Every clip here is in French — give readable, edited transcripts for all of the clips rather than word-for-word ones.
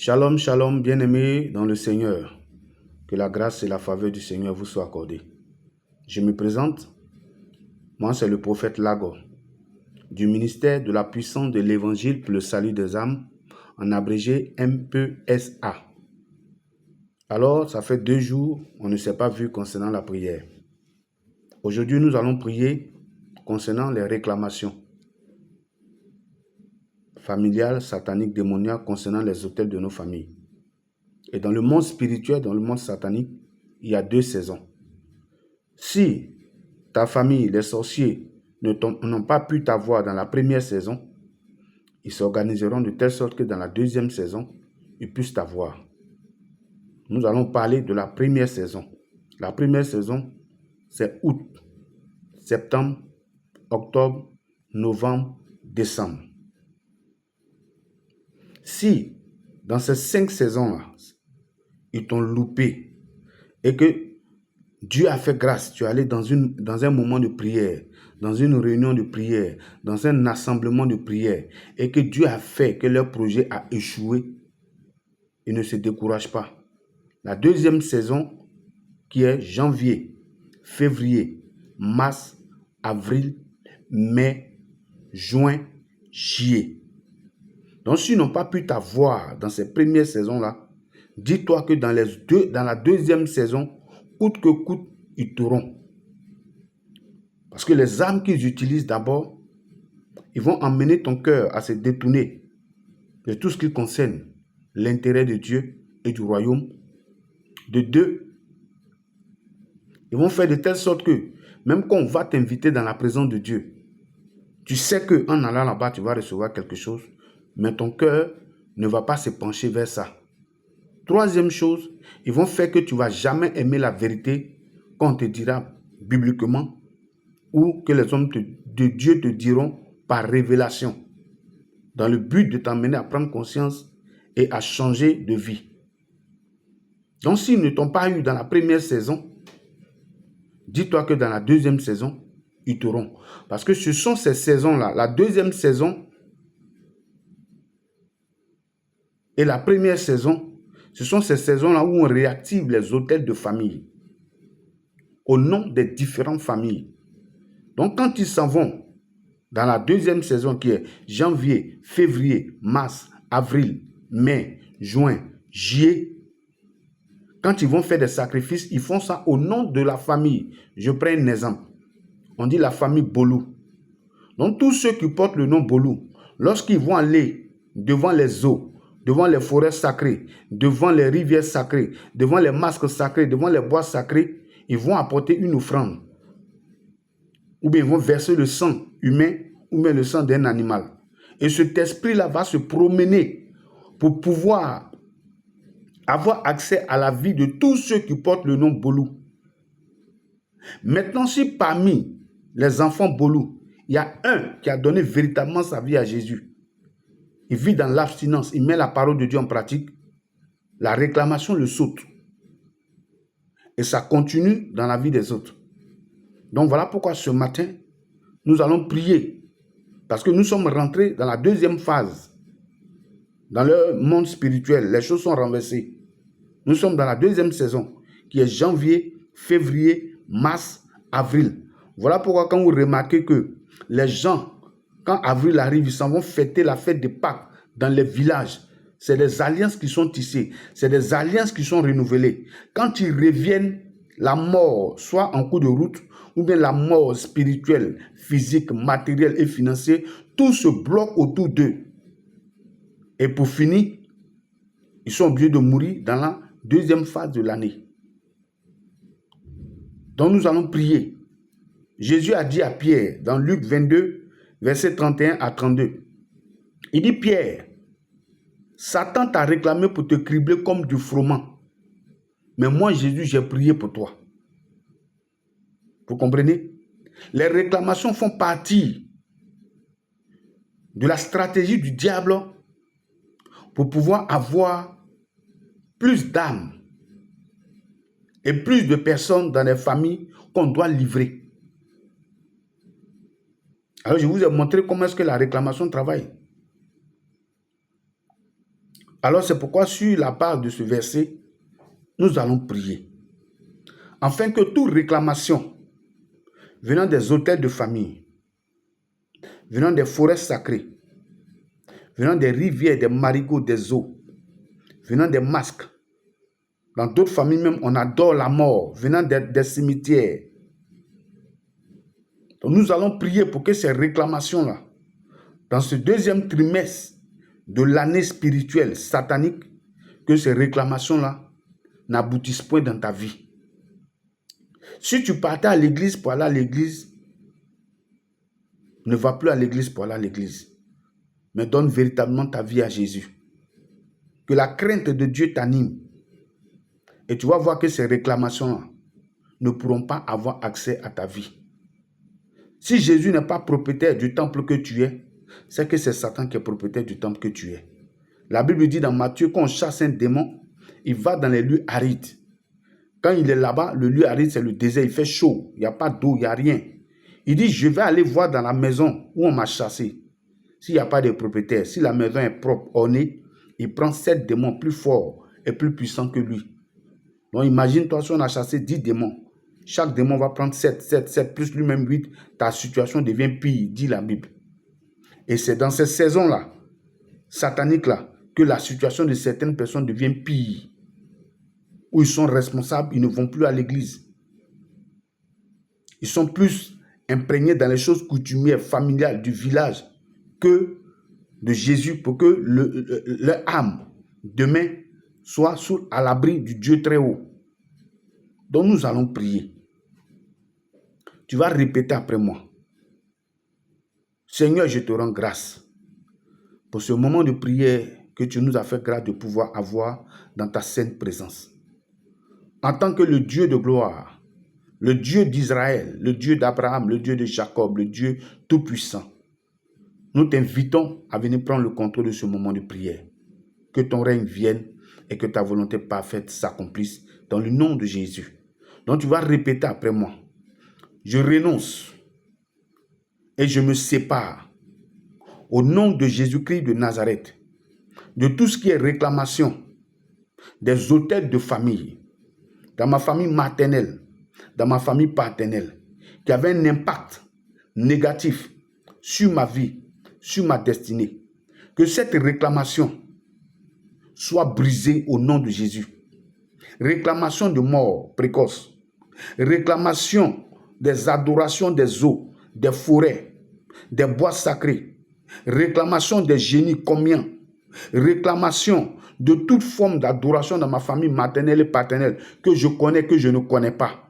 Shalom, shalom, bien-aimés dans le Seigneur. Que la grâce et la faveur du Seigneur vous soient accordées. Je me présente. Moi, c'est le prophète Lago, du ministère de la puissance de l'Évangile pour le salut des âmes, en abrégé MPSA. Alors, ça fait 2 jours, on ne s'est pas vu concernant la prière. Aujourd'hui, nous allons prier concernant les réclamations familiales, sataniques, démoniaques, concernant les autels de nos familles. Et dans le monde spirituel, dans le monde satanique, il y a 2 saisons. Si ta famille, les sorciers, n'ont pas pu t'avoir dans la première saison, ils s'organiseront de telle sorte que dans la deuxième saison, ils puissent t'avoir. Nous allons parler de la première saison. La première saison, c'est août, septembre, octobre, novembre, décembre. Si, dans ces 5 saisons-là, ils t'ont loupé et que Dieu a fait grâce, tu es allé dans un moment de prière, dans une réunion de prière, dans un assemblement de prière, et que Dieu a fait que leur projet a échoué, ils ne se découragent pas. La deuxième saison, qui est janvier, février, mars, avril, mai, juin, juillet. Donc, s'ils n'ont pas pu t'avoir dans ces premières saisons-là, dis-toi que dans la deuxième saison, coûte que coûte, ils t'auront. Parce que les armes qu'ils utilisent d'abord, ils vont emmener ton cœur à se détourner de tout ce qui concerne l'intérêt de Dieu et du royaume. De 2, ils vont faire de telle sorte que, même quand on va t'inviter dans la présence de Dieu, tu sais qu'en allant là-bas, tu vas recevoir quelque chose, mais ton cœur ne va pas se pencher vers ça. Troisième chose, ils vont faire que tu ne vas jamais aimer la vérité quand on te dira bibliquement ou que les hommes de Dieu te diront par révélation, dans le but de t'amener à prendre conscience et à changer de vie. Donc, s'ils ne t'ont pas eu dans la première saison, dis-toi que dans la deuxième saison, ils t'auront. Parce que ce sont ces saisons-là, la deuxième saison et la première saison, ce sont ces saisons-là où on réactive les autels de famille au nom des différentes familles. Donc, quand ils s'en vont dans la deuxième saison qui est janvier, février, mars, avril, mai, juin, juillet, quand ils vont faire des sacrifices, ils font ça au nom de la famille. Je prends un exemple. On dit la famille Bolou. Donc, tous ceux qui portent le nom Bolou, lorsqu'ils vont aller devant les eaux, devant les forêts sacrées, devant les rivières sacrées, devant les masques sacrés, devant les bois sacrés, ils vont apporter une offrande. Ou bien ils vont verser le sang humain ou bien le sang d'un animal. Et cet esprit-là va se promener pour pouvoir avoir accès à la vie de tous ceux qui portent le nom Bolou. Maintenant, si parmi les enfants Bolou, il y a un qui a donné véritablement sa vie à Jésus, il vit dans l'abstinence, il met la parole de Dieu en pratique, la réclamation le saute. Et ça continue dans la vie des autres. Donc voilà pourquoi ce matin, nous allons prier. Parce que nous sommes rentrés dans la deuxième phase. Dans le monde spirituel, les choses sont renversées. Nous sommes dans la deuxième saison, qui est janvier, février, mars, avril. Voilà pourquoi quand vous remarquez que les gens, quand avril arrive, ils s'en vont fêter la fête de Pâques dans les villages. C'est des alliances qui sont tissées, c'est des alliances qui sont renouvelées. Quand ils reviennent, la mort, soit en cours de route, ou bien la mort spirituelle, physique, matérielle et financière, tout se bloque autour d'eux. Et pour finir, ils sont obligés de mourir dans la deuxième phase de l'année. Donc nous allons prier. Jésus a dit à Pierre, dans Luc 22, versets 31 à 32, il dit: Pierre, Satan t'a réclamé pour te cribler comme du froment. Mais moi, Jésus, j'ai prié pour toi. Vous comprenez? Les réclamations font partie de la stratégie du diable pour pouvoir avoir plus d'âmes et plus de personnes dans les familles qu'on doit livrer. Alors, je vous ai montré comment est-ce que la réclamation travaille. Alors c'est pourquoi sur la base de ce verset, nous allons prier. Afin que toute réclamation venant des autels de famille, venant des forêts sacrées, venant des rivières, des marigots, des eaux, venant des masques, dans d'autres familles même, on adore la mort, venant des cimetières. Donc nous allons prier pour que ces réclamations-là, dans ce deuxième trimestre de l'année spirituelle satanique, que ces réclamations-là n'aboutissent point dans ta vie. Si tu partais à l'église pour aller à l'église, ne va plus à l'église pour aller à l'église, mais donne véritablement ta vie à Jésus. Que la crainte de Dieu t'anime. Et tu vas voir que ces réclamations-là ne pourront pas avoir accès à ta vie. Si Jésus n'est pas propriétaire du temple que tu es, c'est que c'est Satan qui est propriétaire du temple que tu es. La Bible dit dans Matthieu, quand on chasse un démon, il va dans les lieux arides. Quand il est là-bas, le lieu aride, c'est le désert, il fait chaud, il n'y a pas d'eau, il n'y a rien. Il dit, je vais aller voir dans la maison où on m'a chassé. S'il n'y a pas de propriétaire, si la maison est propre, ornée, il prend 7 démons plus forts et plus puissants que lui. Donc imagine-toi si on a chassé 10 démons. Chaque démon va prendre 7 plus lui-même 8. Ta situation devient pire, dit la Bible. Et c'est dans ces saisons-là, sataniques-là, que la situation de certaines personnes devient pire. Où ils sont responsables, ils ne vont plus à l'église. Ils sont plus imprégnés dans les choses coutumières, familiales du village que de Jésus pour que leur âme, demain, soit à l'abri du Dieu très haut. Donc nous allons prier. Tu vas répéter après moi. Seigneur, je te rends grâce pour ce moment de prière que tu nous as fait grâce de pouvoir avoir dans ta sainte présence. En tant que le Dieu de gloire, le Dieu d'Israël, le Dieu d'Abraham, le Dieu de Jacob, le Dieu tout-puissant, nous t'invitons à venir prendre le contrôle de ce moment de prière. Que ton règne vienne et que ta volonté parfaite s'accomplisse dans le nom de Jésus. Donc tu vas répéter après moi. Je renonce et je me sépare au nom de Jésus-Christ de Nazareth de tout ce qui est réclamation des autels de famille, dans ma famille maternelle, dans ma famille paternelle, qui avait un impact négatif sur ma vie, sur ma destinée. Que cette réclamation soit brisée au nom de Jésus. Réclamation de mort précoce, réclamation des adorations des eaux, des forêts, des bois sacrés, réclamation des génies combien, réclamation de toute forme d'adoration dans ma famille maternelle et paternelle que je connais, que je ne connais pas.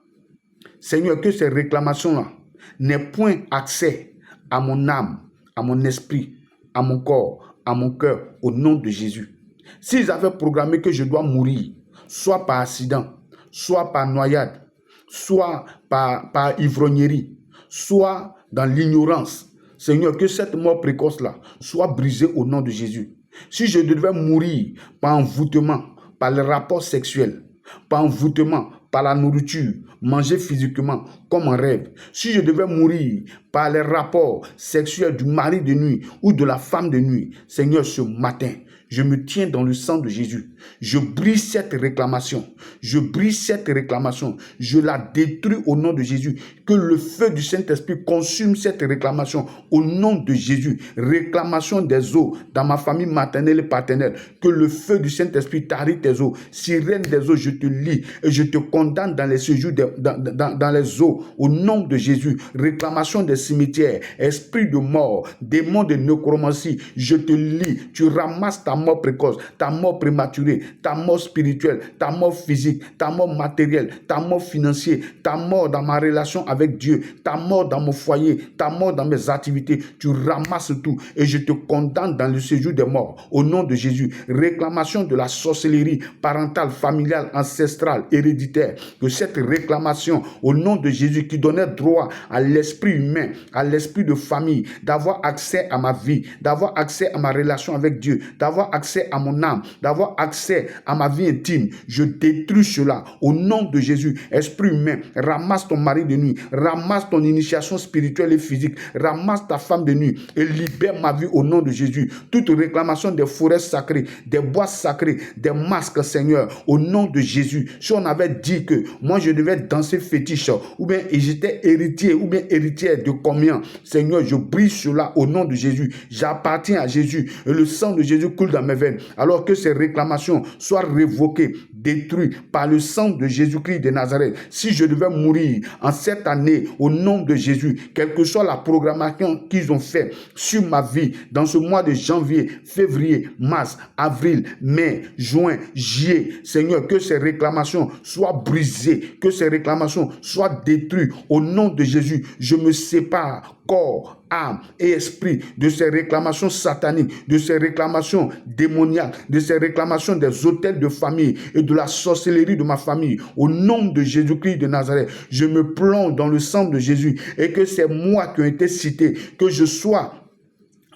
Seigneur, que ces réclamations-là n'aient point accès à mon âme, à mon esprit, à mon corps, à mon cœur, au nom de Jésus. S'ils avaient programmé que je dois mourir, soit par accident, soit par noyade, soit par ivrognerie, soit dans l'ignorance, Seigneur, que cette mort précoce-là soit brisée au nom de Jésus. Si je devais mourir par envoûtement, par le rapport sexuel, par envoûtement, par la nourriture, manger physiquement comme un rêve, si je devais mourir par les rapports sexuels du mari de nuit ou de la femme de nuit, Seigneur, ce matin, je me tiens dans le sang de Jésus. Je brise cette réclamation. Je brise cette réclamation. Je la détruis au nom de Jésus. Que le feu du Saint-Esprit consume cette réclamation au nom de Jésus. Réclamation des eaux dans ma famille maternelle et paternelle. Que le feu du Saint-Esprit tarie tes eaux. Sirène des eaux, je te lis et je te condamne dans les séjours, dans les eaux au nom de Jésus. Réclamation des cimetières, esprit de mort, démon de nécromancie, je te lis. Tu ramasses ta mort précoce, ta mort prématurée, ta mort spirituelle, ta mort physique, ta mort matérielle, ta mort financière, ta mort dans ma relation avec Dieu, ta mort dans mon foyer, ta mort dans mes activités. Tu ramasses tout et je te condamne dans le séjour des morts au nom de Jésus. Réclamation de la sorcellerie parentale, familiale, ancestrale, héréditaire. Que cette réclamation au nom de Jésus qui donnait droit à l'esprit humain, à l'esprit de famille, d'avoir accès à ma vie, d'avoir accès à ma relation avec Dieu, d'avoir d'avoir accès à mon âme, d'avoir accès à ma vie intime. Je détruis cela au nom de Jésus. Esprit humain, ramasse ton mari de nuit, ramasse ton initiation spirituelle et physique, ramasse ta femme de nuit et libère ma vie au nom de Jésus. Toute réclamation des forêts sacrées, des bois sacrés, des masques, Seigneur, au nom de Jésus. Si on avait dit que moi je devais danser fétiche, ou bien j'étais héritier ou bien héritière de combien, Seigneur, je brise cela au nom de Jésus. J'appartiens à Jésus et le sang de Jésus coule dans mes veines. Alors que ces réclamations soient révoquées, détruites par le sang de Jésus-Christ de Nazareth. Si je devais mourir en cette année au nom de Jésus, quelle que soit la programmation qu'ils ont fait sur ma vie dans ce mois de janvier, février, mars, avril, mai, juin, juillet, Seigneur, que ces réclamations soient brisées, que ces réclamations soient détruites au nom de Jésus. Je me sépare corps, âme et esprit de ces réclamations sataniques, de ces réclamations démoniaques, de ces réclamations des autels de famille et de la sorcellerie de ma famille. Au nom de Jésus-Christ de Nazareth, je me plonge dans le sang de Jésus et que c'est moi qui ont été cités, que je sois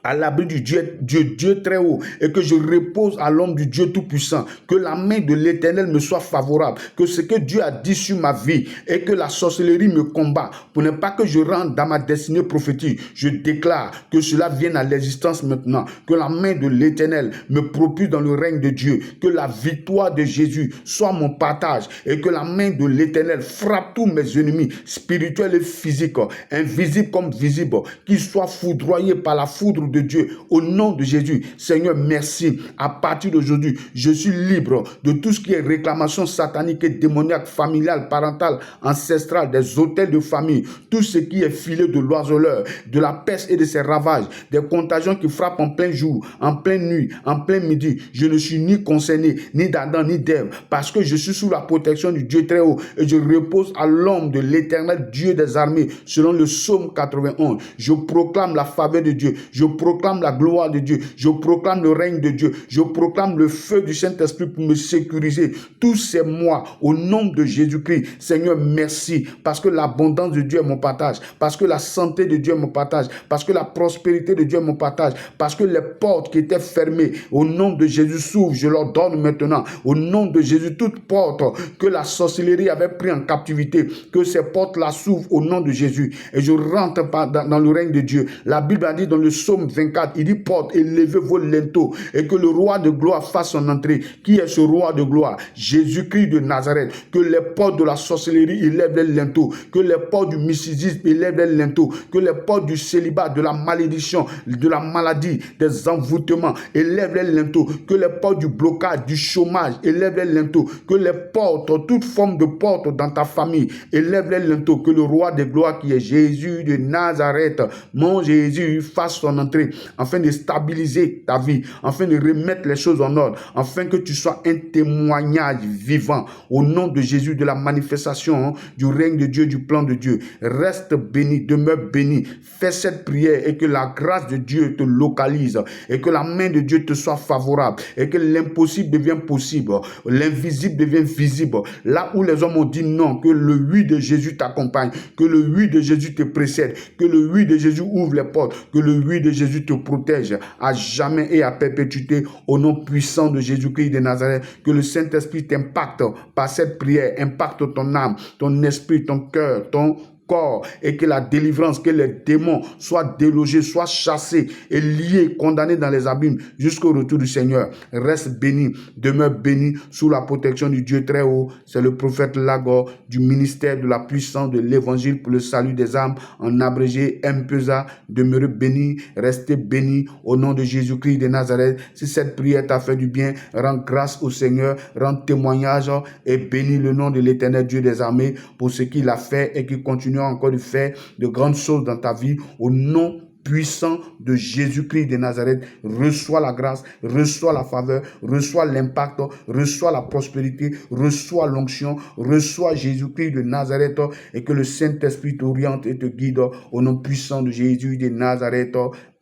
à l'abri du Dieu très haut et que je repose à l'ombre du Dieu tout-puissant, que la main de l'Éternel me soit favorable, que ce que Dieu a dit sur ma vie et que la sorcellerie me combat pour ne pas que je rentre dans ma destinée prophétique. Je déclare que cela vienne à l'existence maintenant, que la main de l'Éternel me propulse dans le règne de Dieu, que la victoire de Jésus soit mon partage et que la main de l'Éternel frappe tous mes ennemis spirituels et physiques, invisibles comme visibles, qu'ils soient foudroyés par la foudre de Dieu, au nom de Jésus. Seigneur, merci. À partir d'aujourd'hui, je suis libre de tout ce qui est réclamation satanique et démoniaque, familiale, parentale, ancestrale, des autels de famille, tout ce qui est filé de l'oiseleur, de la peste et de ses ravages, des contagions qui frappent en plein jour, en pleine nuit, en plein midi. Je ne suis ni concerné, ni d'Adam, ni d'Ève, parce que je suis sous la protection du Dieu très haut et je repose à l'ombre de l'Éternel Dieu des armées, selon le psaume 91. Je proclame la faveur de Dieu, je proclame la gloire de Dieu, je proclame le règne de Dieu, je proclame le feu du Saint-Esprit pour me sécuriser tous ces mois au nom de Jésus-Christ. Seigneur, merci parce que l'abondance de Dieu est mon partage, parce que la santé de Dieu est mon partage, parce que la prospérité de Dieu est mon partage, parce que les portes qui étaient fermées au nom de Jésus s'ouvrent, je leur donne maintenant au nom de Jésus toute porte que la sorcellerie avait pris en captivité, que ces portes-là s'ouvrent au nom de Jésus et je rentre dans le règne de Dieu. La Bible a dit dans le psaume 24, il dit porte et levez vos linteaux et que le roi de gloire fasse son entrée. Qui est ce roi de gloire? Jésus-Christ de Nazareth. Que les portes de la sorcellerie élèvent les linteaux, que les portes du mysticisme élèvent les linteaux, que les portes du célibat, de la malédiction, de la maladie, des envoûtements élèvent les linteaux, que les portes du blocage, du chômage élèvent les linteaux, que les portes, toute forme de porte dans ta famille élèvent les linteaux, que le roi de gloire qui est Jésus de Nazareth, mon Jésus, fasse son entrée afin de stabiliser ta vie, afin de remettre les choses en ordre, afin que tu sois un témoignage vivant au nom de Jésus de la manifestation du règne de Dieu, du plan de Dieu. Reste béni, demeure béni, fais cette prière et que la grâce de Dieu te localise et que la main de Dieu te soit favorable et que l'impossible devienne possible, l'invisible devient visible. Là où les hommes ont dit non, que le oui de Jésus t'accompagne, que le oui de Jésus te précède, que le oui de Jésus ouvre les portes, que le oui de Jésus te protège à jamais et à perpétuité au nom puissant de Jésus-Christ de Nazareth. Que le Saint-Esprit t'impacte par cette prière, impacte ton âme, ton esprit, ton cœur, ton corps et que la délivrance, que les démons soient délogés, soient chassés et liés, condamnés dans les abîmes jusqu'au retour du Seigneur. Reste béni, demeure béni sous la protection du Dieu très haut. C'est le prophète Lagor du ministère de la puissance de l'évangile pour le salut des âmes, en abrégé MPESA. Demeure béni, restez béni au nom de Jésus-Christ de Nazareth. Si cette prière t'a fait du bien, rends grâce au Seigneur, rends témoignage et bénis le nom de l'Éternel Dieu des armées pour ce qu'il a fait et qu'il continue encore de faire de grandes choses dans ta vie au nom puissant de Jésus-Christ de Nazareth. Reçois la grâce, reçois la faveur, reçois l'impact, reçois la prospérité, reçois l'onction, reçois Jésus-Christ de Nazareth et que le Saint-Esprit t'oriente et te guide au nom puissant de Jésus de Nazareth.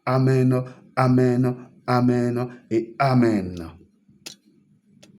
Amen, amen, amen et amen.